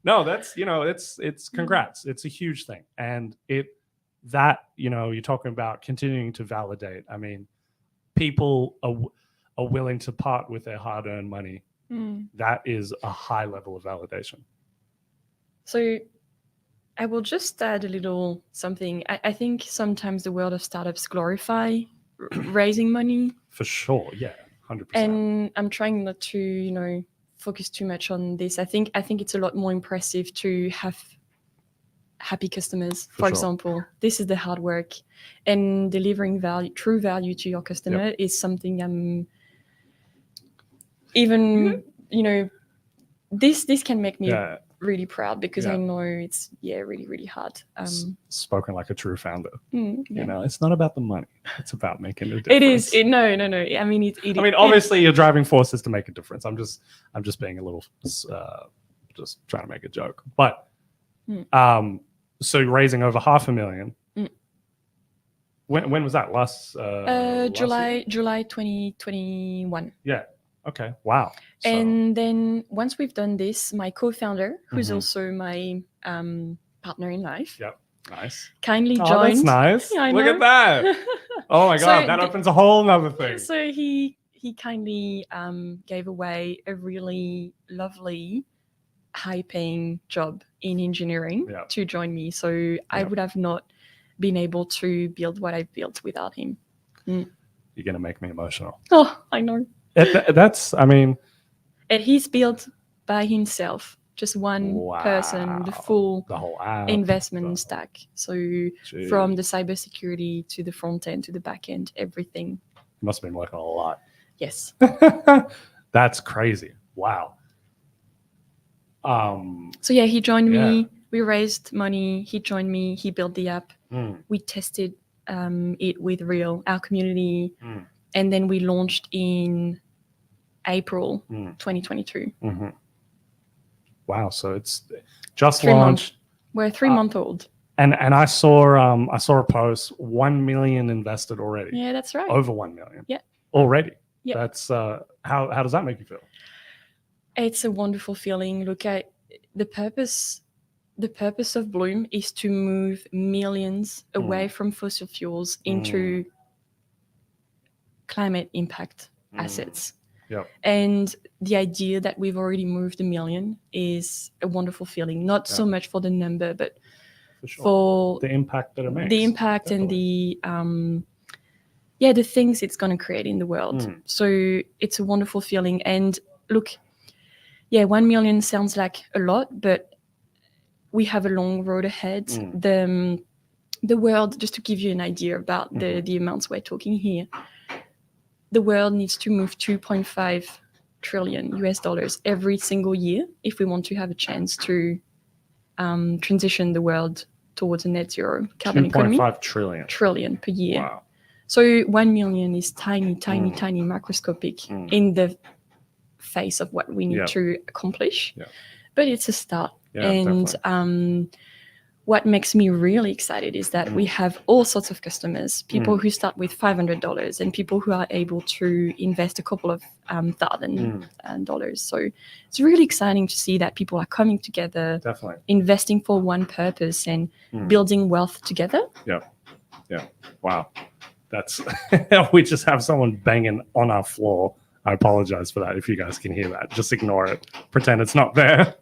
No, that's, it's congrats. It's a huge thing. And you're talking about continuing to validate. I mean, people are willing to part with their hard-earned money. That is a high level of validation. So I will just add a little something. I think sometimes the world of startups glorify raising money. For sure, yeah, 100%. And I'm trying not to, focus too much on this. I think it's a lot more impressive to have happy customers. For example, this is the hard work, and delivering true value to your customer is something I'm even, this can make me really proud, because I know it's really, really hard. Spoken like a true founder. It's not about the money. It's about making a difference. It is. No. I mean, obviously your driving force is to make a difference. I'm just being a little, just trying to make a joke. But, so you're raising over $500,000. When was that? Last July 2021. Yeah. Okay. Wow. And then once we've done this, my co-founder, who's also my partner in life, nice, kindly joined. That's nice. Yeah, Look at that. Oh my God, that opens a whole nother thing. So he kindly gave away a really lovely, high-paying job in engineering to join me. So I would have not been able to build what I've built without him. You're gonna make me emotional. Oh, I know. And he's built by himself, just one person, the whole app, investment stack. So from the cybersecurity to the front end to the back end, everything. You must have been working a lot. Yes. That's crazy. Wow. So he joined me. We raised money. He joined me. He built the app. We tested it with our community. And then we launched in April 2022. Wow, so it's just launched. We're 3 months old. And I saw a post, 1 million invested already. Yeah, that's right. Over 1 million. Yeah. Already. Yeah. That's how does that make you feel? It's a wonderful feeling. Look, at the purpose of Bloom is to move millions away from fossil fuels into climate impact assets. And the idea that we've already moved 1 million is a wonderful feeling. Not so much for the number, but for the impact that it makes. The impact definitely. And the things it's going to create in the world. So it's a wonderful feeling. And look, 1 million sounds like a lot, but we have a long road ahead. The world, just to give you an idea about the amounts we're talking here, the world needs to move $2.5 trillion every single year if we want to have a chance to transition the world towards a net zero carbon economy. 2.5 trillion per year. Wow. So 1 million is tiny, microscopic in the face of what we need to accomplish. But it's a start. And what makes me really excited is that we have all sorts of customers, people who start with $500 and people who are able to invest a couple of $1,000. So it's really exciting to see that people are coming together, investing for one purpose and building wealth together. Yeah. Wow. That's we just have someone banging on our floor. I apologize for that. If you guys can hear that, just ignore it. Pretend it's not there.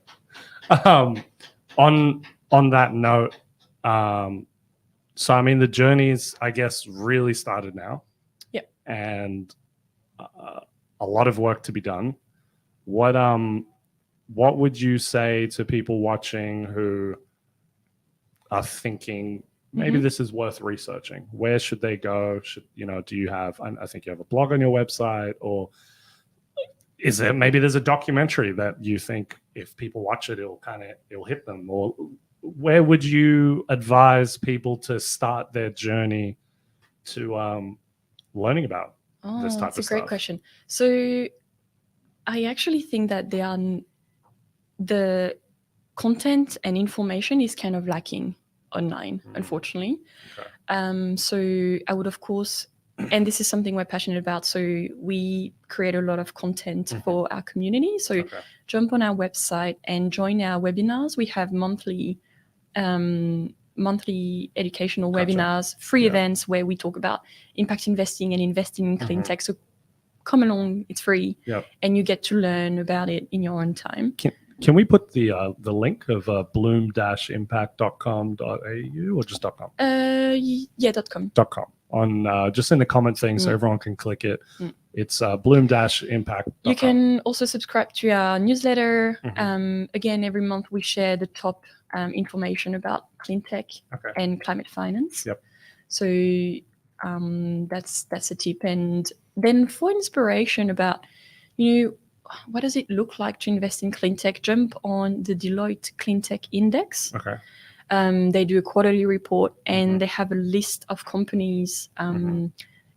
On that note, so I mean the journey's, I guess, really started now. And a lot of work to be done. What would you say to people watching who are thinking maybe this is worth researching? Where should they go? Do you have, I think you have a blog on your website, or is there, maybe there's a documentary that you think if people watch it, it'll hit them? Or where would you advise people to start their journey to learning about this type of stuff? That's a great question. So I actually think that the content and information is kind of lacking online, unfortunately. So I would, of course, and this is something we're passionate about. So we create a lot of content for our community. So jump on our website and join our webinars. We have monthly educational webinars, free events where we talk about impact investing and investing in clean tech. So come along, it's free, and you get to learn about it in your own time. Can we put the link of bloom-impact.com.au or just .com? Yeah, .com. .com on just in the comment thing so everyone can click it. It's bloom-impact.com. You can also subscribe to our newsletter. Again, every month we share the top information about clean tech and climate finance. So that's a tip. And then for inspiration about, what does it look like to invest in clean tech, jump on the Deloitte Clean Tech Index. They do a quarterly report and they have a list of companies and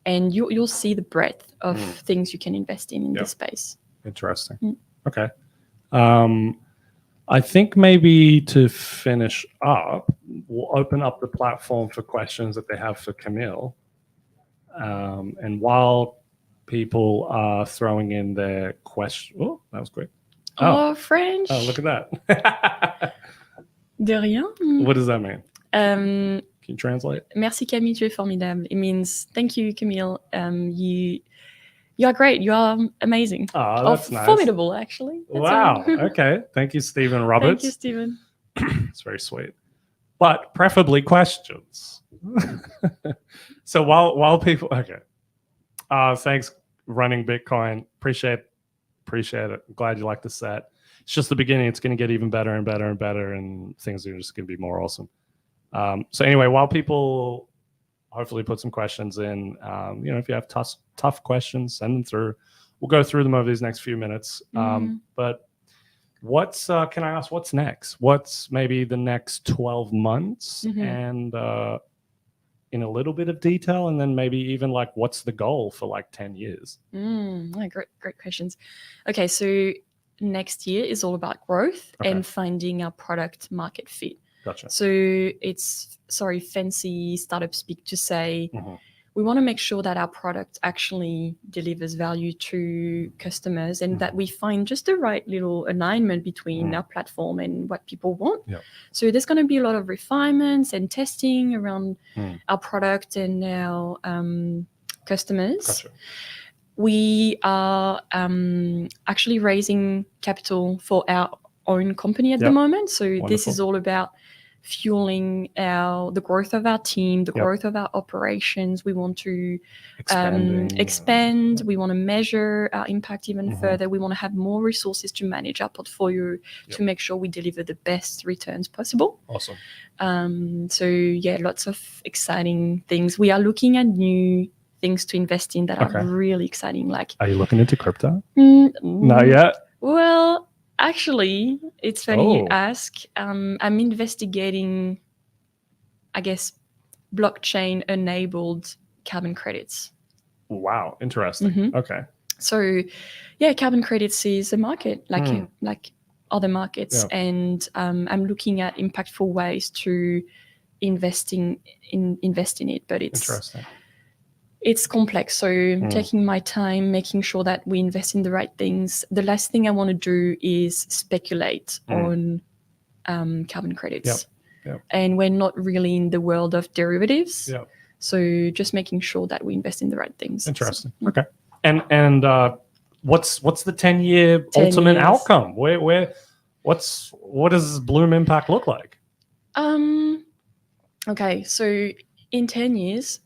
you'll see the breadth of things you can invest in this space. Interesting. Okay. I think maybe to finish up, we'll open up the platform for questions that they have for Camille. And while people are throwing in their question, oh, that was quick. Oh, French. Oh, look at that. De rien. What does that mean? Can you translate? Merci Camille, tu es formidable. It means thank you, Camille. You are great. You are amazing. Oh, that's nice. Formidable, actually. That's wow. Okay. Thank you, Stephen Roberts. Thank you, Stephen. It's very sweet. But preferably questions. So while people, thanks, Running Bitcoin. Appreciate it. I'm glad you like the set. It's just the beginning. It's going to get even better and better and better, and things are just going to be more awesome. So anyway, while people hopefully put some questions in, if you have tough questions, send them through. We'll go through them over these next few minutes. But can I ask what's next? What's maybe the next 12 months and in a little bit of detail, and then maybe even like what's the goal for like 10 years? Great questions. Okay, so next year is all about growth and finding our product market fit. Gotcha. So it's fancy startup speak to say we want to make sure that our product actually delivers value to customers and that we find just the right little alignment between our platform and what people want. So there's going to be a lot of refinements and testing around our product and our customers. Gotcha. We are actually raising capital for our own company at the moment. So this is all about fueling the growth of our team, the growth of our operations. We want to expand. We want to measure our impact even further. We want to have more resources to manage our portfolio to make sure we deliver the best returns possible. Awesome. Lots of exciting things. We are looking at new things to invest in that are really exciting. Like, are you looking into crypto? Not yet. Well, actually, it's funny you ask. I'm investigating, I guess, blockchain-enabled carbon credits. Wow, interesting. Okay. So, carbon credits is a market like other markets, and I'm looking at impactful ways to invest in it. But it's interesting. It's complex, so taking my time, making sure that we invest in the right things. The last thing I want to do is speculate on carbon credits. And we're not really in the world of derivatives. So just making sure that we invest in the right things. Interesting. Okay. And what's the 10-year ultimate outcome? What does Bloom Impact look like? Okay, so in 10 years,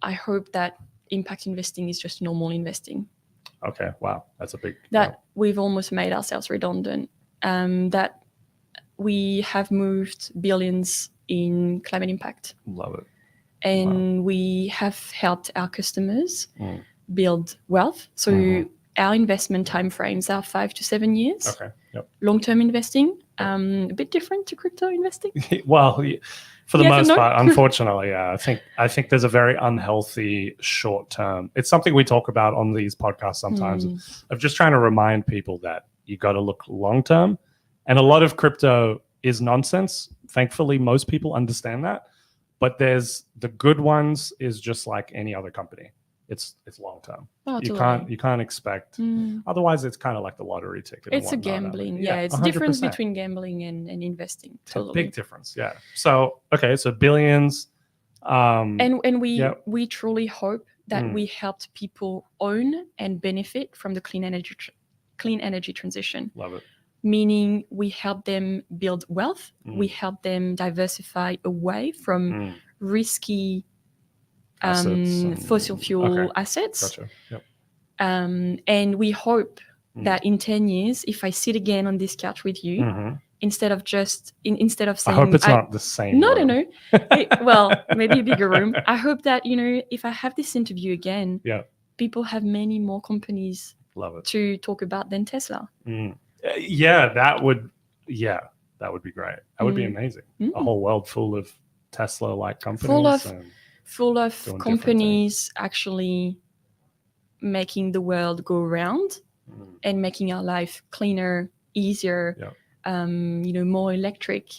I hope that impact investing is just normal investing. Okay, wow, that's a big... We've almost made ourselves redundant, that we have moved billions in climate impact. Love it. And we have helped our customers build wealth. So our investment timeframes are 5 to 7 years. Okay, Long-term investing, a bit different to crypto investing. Well, for the most part, unfortunately, I think there's a very unhealthy short term. It's something we talk about on these podcasts sometimes, of just trying to remind people that you got to look long term. And a lot of crypto is nonsense. Thankfully, most people understand that. But there's the good ones is just like any other company. it's long term. Oh, You totally. can't expect. Otherwise, it's kind of like the lottery ticket. And It's a whatnot. I mean, gambling. Yeah, it's a 100%. difference between gambling and investing. Totally. Big difference. Yeah. So okay, so billions. And yeah. we truly hope that we helped people own and benefit from the clean energy transition. Love it. Meaning we help them build wealth. We help them diversify away from risky fossil fuel assets. Gotcha. Yep. And we hope that in 10 years, if I sit again on this couch with you, instead of saying, I hope it's not the same. No. Well, maybe a bigger room. I hope that, you know, if I have this interview again, people have many more companies to talk about than Tesla. Yeah, that would be great. That would be amazing. A whole world full of Tesla-like companies. Full of companies actually making the world go round and making our life cleaner, easier, you know, more electric.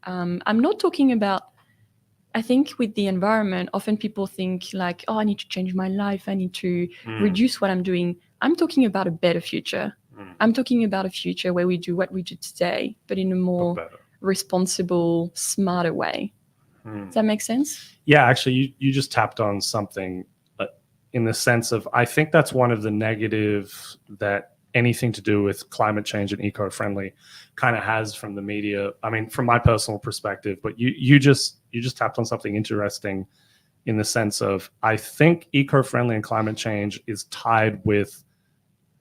I'm not talking about, I think with the environment, often people think like, oh, I need to change my life. I need to reduce what I'm doing. I'm talking about a better future. I'm talking about a future where we do what we do today, but in a more responsible, smarter way. Does that make sense? Yeah, actually, you just tapped on something in the sense of, I think that's one of the negatives that anything to do with climate change and eco-friendly kind of has from the media. I mean, from my personal perspective, but you just tapped on something interesting in the sense of, I think eco-friendly and climate change is tied with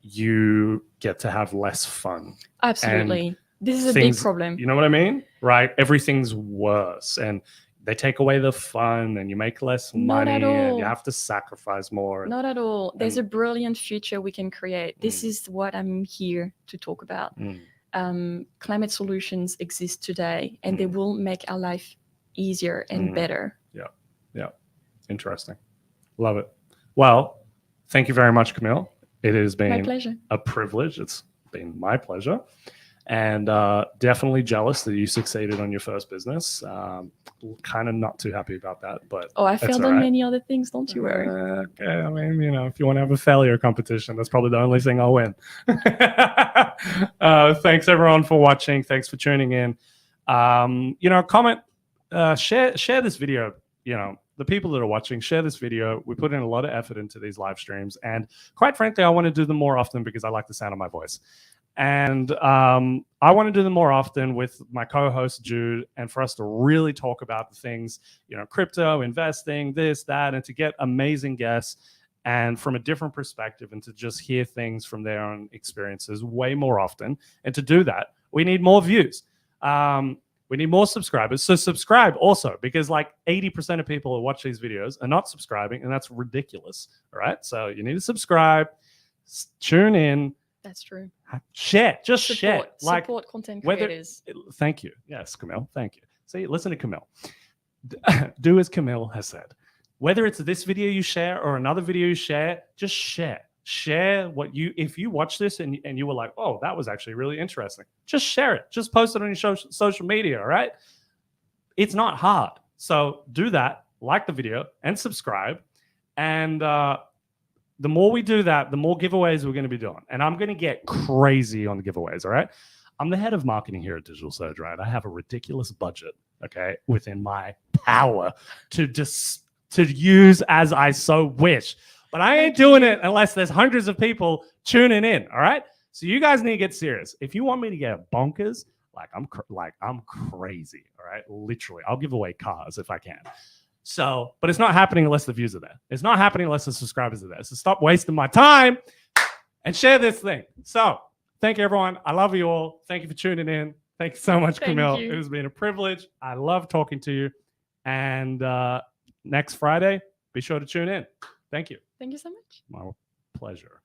you get to have less fun. Absolutely. And this is a big problem. You know what I mean? Right? Everything's worse. And they take away the fun and you make less money and you have to sacrifice more. Not at all. There's a brilliant future we can create. This is what I'm here to talk about. Climate solutions exist today and they will make our life easier and better. Yeah. Interesting. Love it. Well, thank you very much, Camille. It has been my pleasure. A privilege. It's been my pleasure. And definitely jealous that you succeeded on your first business. Kind of not too happy about that, but I failed on many other things. Don't you worry. Okay, I mean, you know, if you want to have a failure competition, that's probably the only thing I'll win. Thanks everyone for watching. Thanks for tuning in. You know, comment, share this video. You know, the people that are watching, share this video. We put in a lot of effort into these live streams, and quite frankly, I want to do them more often because I like the sound of my voice. And I want to do them more often with my co-host Jude, and for us to really talk about the things, you know, crypto, investing, this, that, and to get amazing guests and from a different perspective, and to just hear things from their own experiences way more often. And to do that, we need more views. We need more subscribers. So subscribe also, because like 80% of people who watch these videos are not subscribing, and that's ridiculous. All right. So you need to subscribe, tune in. That's true. Share, just share. Like, support content creators. Thank you. Yes, Camille. Thank you. See, listen to Camille. Do as Camille has said. Whether it's this video you share or another video you share, just share. Share what if you watch this and you were like, oh, that was actually really interesting. Just share it. Just post it on your social media, all right? It's not hard. So do that, like the video, and subscribe. And the more we do that, the more giveaways we're going to be doing. And I'm going to get crazy on the giveaways, all right? I'm the head of marketing here at Digital Surge, right? I have a ridiculous budget, okay, within my power to use as I so wish. But I ain't doing it unless there's hundreds of people tuning in, all right? So you guys need to get serious. If you want me to get bonkers, I'm crazy, all right? Literally, I'll give away cars if I can. So, but it's not happening unless the views are there. It's not happening unless the subscribers are there. So stop wasting my time and share this thing. So thank you, everyone. I love you all. Thank you for tuning in. Thank you so much, Camille. It has been a privilege. I love talking to you. And next Friday, be sure to tune in. Thank you. Thank you so much. My pleasure.